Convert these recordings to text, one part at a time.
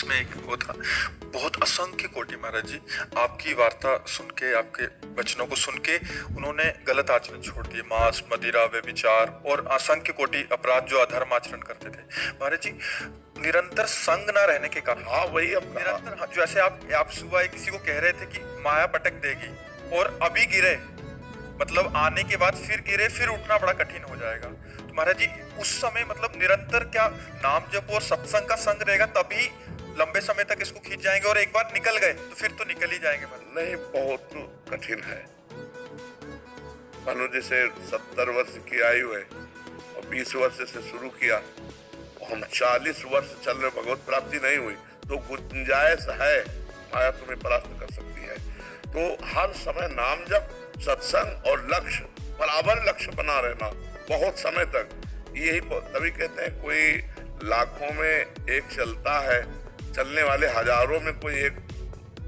जिसमें एक वो था, बहुत असंख्य कोटि महाराज जी आपकी वार्ता सुन के, आपके वचनों को सुन के उन्होंने गलत आचरण छोड़ दिए, मांस मदिरा व्यभिचार और असंख्य कोटि अपराध जो अधर्म आचरण करते थे महाराज जी। निरंतर संग ना रहने के कारण, हाँ वही अब निरंतर जैसे आप सुबह किसी को कह रहे थे कि माया पटक देगी और अभी गिरे, मतलब आने के बाद फिर गिरे, फिर उठना बड़ा कठिन हो जाएगा। तो महाराज जी उस समय मतलब निरंतर क्या नाम जप और सत्संग का संग रहेगा, तभी लंबे समय तक इसको खींच जाएंगे, और एक बार निकल गए तो फिर तो निकल ही जाएंगे महाराज। नहीं, बहुत कठिन है। मानो जैसे 70 वर्ष की आयु है और 20 वर्ष से शुरू किया, हम 40 वर्ष चल रहे, भगवत प्राप्ति नहीं हुई, तो गुंजाइश है, माया तुम्हें परास्त कर सकती है। तो हर समय नाम जप, सत्संग और लक्ष्य, बराबर लक्ष्य बना रहना बहुत समय तक, यही तभी कहते हैं कोई लाखों में एक चलता है, चलने वाले हजारों में कोई एक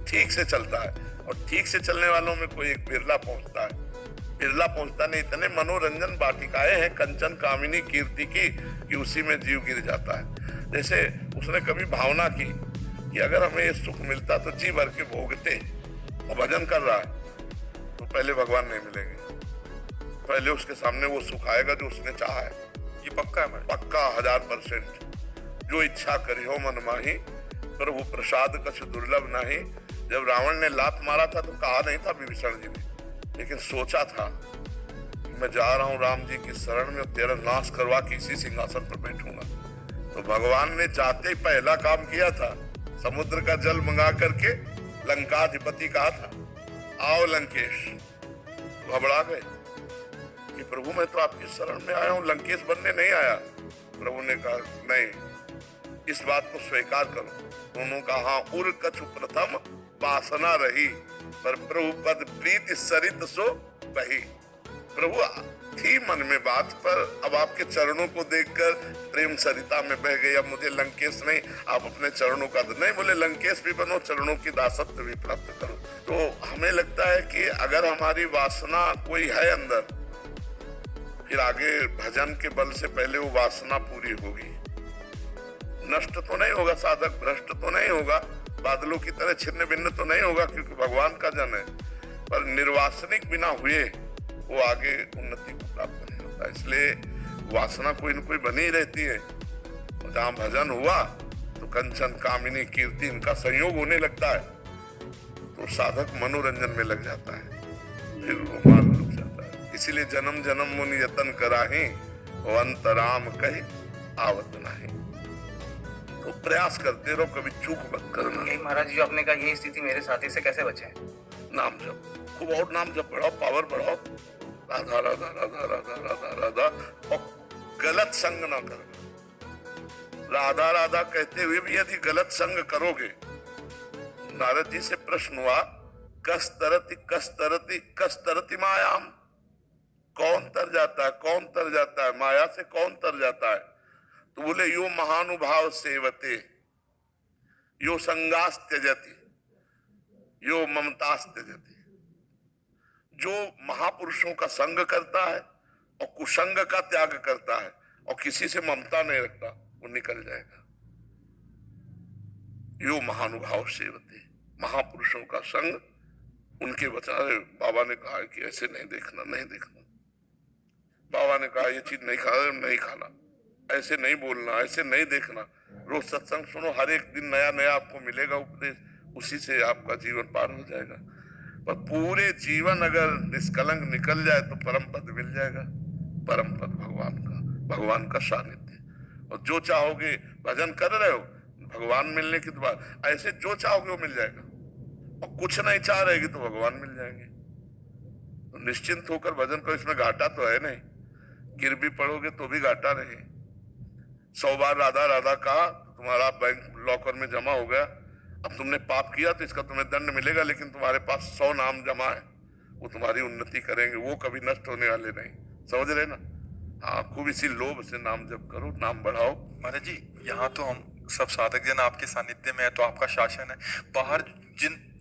ठीक से चलता है, और ठीक से चलने वालों में कोई एक बिरला पहुंचता है। बिरला पहुंचता नहीं, इतने मनोरंजन वाटिकाएं हैं कंचन कामिनी कीर्ति की कि उसी में जीव गिर जाता है। जैसे उसने कभी भावना की कि अगर हमें ये सुख मिलता तो जी भर के भोगते, और भजन कर रहा है तो पहले भगवान नहीं मिलेंगे, पहले उसके सामने वो सुख आएगा जो उसने चाहा है। ये पक्का है महाराज, पक्का 1000%। जो इच्छा करी हो मन माही, प्रभु प्रसाद कछ दुर्लभ नहीं। जब रावण ने लात मारा था तो कहा नहीं था विभीषण जी ने, लेकिन सोचा था कि मैं जा रहा हूं राम जी की शरण में, तेरा नाश करवा के इसी सिंहासन पर बैठूंगा। तो भगवान ने जाते ही पहला काम किया था, समुद्र का जल मंगा करके लंकाधिपति कहा था, आओ लंकेश। घबरा गए कि प्रभु मैं तो आपकी शरण में आया हूं, लंकेश बनने नहीं आया। प्रभु ने कहा नहीं, इस बात को स्वीकार करो। दोनों कहा हाँ, उर कछु प्रथम वासना रही, पर प्रभु पद प्रीति सरित सो बही। प्रभु थी मन में बात, पर अब आपके चरणों को देखकर प्रेम सरिता में बह गई। अब मुझे लंकेश नहीं, आप अपने चरणों का नहीं बोले, लंकेश भी बनो, चरणों की दासत्व भी प्राप्त करो। तो हमें लगता है कि अगर हमारी वासना कोई है अंदर, फिर आगे भजन के बल से पहले वो वासना पूरी होगी। नष्ट तो नहीं होगा साधक, भ्रष्ट तो नहीं होगा, बादलों की तरह छिन्न भिन्न तो नहीं होगा, क्योंकि भगवान का जन है, पर निर्वासनिक बिना हुए वो आगे उन्नति को प्राप्त नहीं होता। इसलिए वासना कोई न कोई बनी रहती है। जहाँ भजन हुआ तो कंचन कामिनी कीर्ति इनका संयोग होने लगता है, तो साधक मनोरंजन में लग जाता है, फिर वो मार्ग रुक जाता है। इसीलिए जन्म जन्म मुनि यतन कराही, अंतराम कही आवत नहीं। तो प्रयास करते रहो, कभी चूक मत करना। महाराज जी आपने कहा यही स्थिति मेरे साथी से कैसे बचे? नाम जप, खूब और नाम जप बढ़ाओ, पावर बढ़ाओ, राधा राधा राधा राधा राधा राधा, और गलत संग ना करना। राधा राधा कहते हुए भी यदि गलत संग करोगे, नारद जी से प्रश्न हुआ, कस तरति मायाम, कौन तर जाता है, कौन तर जाता है माया से, कौन तर जाता है? तो बोले यो महानुभाव सेवते, यो संगास त्यजति, यो ममतास त्यजति। जो महापुरुषों का संग करता है और कुसंग का त्याग करता है और किसी से ममता नहीं रखता, वो निकल जाएगा। यो महानुभाव सेवते, महापुरुषों का संग, उनके बचाए। बाबा ने कहा कि ऐसे नहीं देखना, नहीं देखना। बाबा ने कहा ये चीज नहीं खाना, ऐसे नहीं बोलना, ऐसे नहीं देखना। रोज सत्संग सुनो, हर एक दिन नया नया आपको मिलेगा उपदेश, उसी से आपका जीवन पार हो जाएगा। पर पूरे जीवन अगर निष्कलंक निकल जाए तो परम पद मिल जाएगा, परम पद भगवान का सानिध्य। और जो चाहोगे, भजन कर रहे हो, भगवान मिलने की दुआ, ऐसे जो चाहोगे वो मिल जाएगा। और कुछ नहीं चाह रहेगी तो भगवान मिल जाएंगे। तो निश्चिंत होकर भजन करो, इसमें घाटा तो है नहीं, गिर भी पड़ोगे तो भी घाटा नहीं। 100 बार राधा राधा कहा, तुम्हारा बैंक लॉकर में जमा हो गया, अब तुमने पाप किया तो इसका तुम्हें दंड मिलेगा, लेकिन तुम्हारे पास 100 नाम जमा है, वो तुम्हारी उन्नति करेंगे, वो कभी नष्ट होने वाले नहीं। समझ रहे ना? हाँ, खूब इसी लोभ से नाम जप करो, नाम बढ़ाओ। महाराज जी यहाँ तो हम सब साधक जन आपके सानिध्य में है, तो आपका शासन है। बाहर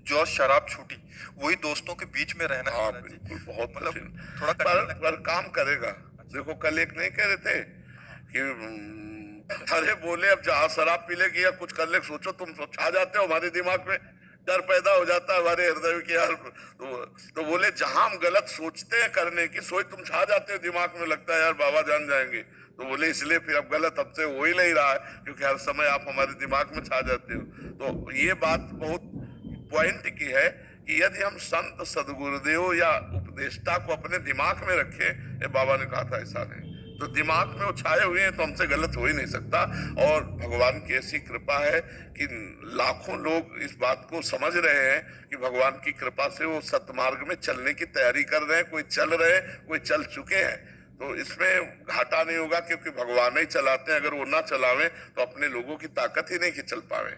जो शराब छूटी, वही दोस्तों के बीच में रहना। हाँ बिल्कुल, बहुत मतलब कठिन, थोड़ा पर काम करेगा। देखो कल एक नहीं कह रहे थे कि अरे बोले अब जहां शराब पी लेगी या कुछ कर ले, सोचो तुम छा जाते हो हमारे दिमाग में, डर पैदा हो जाता है हमारे हृदय में कि यार तो बोले जहां हम गलत सोचते हैं करने की, सोच तुम छा जाते हो दिमाग में, लगता है यार बाबा जान जाएंगे। तो बोले इसलिए फिर अब गलत हमसे हो ही नहीं रहा है, क्योंकि हर समय आप हमारे दिमाग में छा जाते हो। तो ये बात बहुत पॉइंट की है कि यदि हम संत सदगुरुदेव या उपदेष्टा को अपने दिमाग में रखें, ये बाबा ने कहा था ऐसा नहीं, तो दिमाग में वो छाए हुए हैं तो हमसे गलत हो ही नहीं सकता। और भगवान की ऐसी कृपा है कि लाखों लोग इस बात को समझ रहे हैं कि भगवान की कृपा से वो सतमार्ग में चलने की तैयारी कर रहे हैं, कोई चल रहे हैं, कोई चल चुके हैं। तो इसमें घाटा नहीं होगा, क्योंकि भगवान ही चलाते हैं, अगर वो ना चलावें तो अपने लोगों की ताकत ही नहीं कि चल पावे।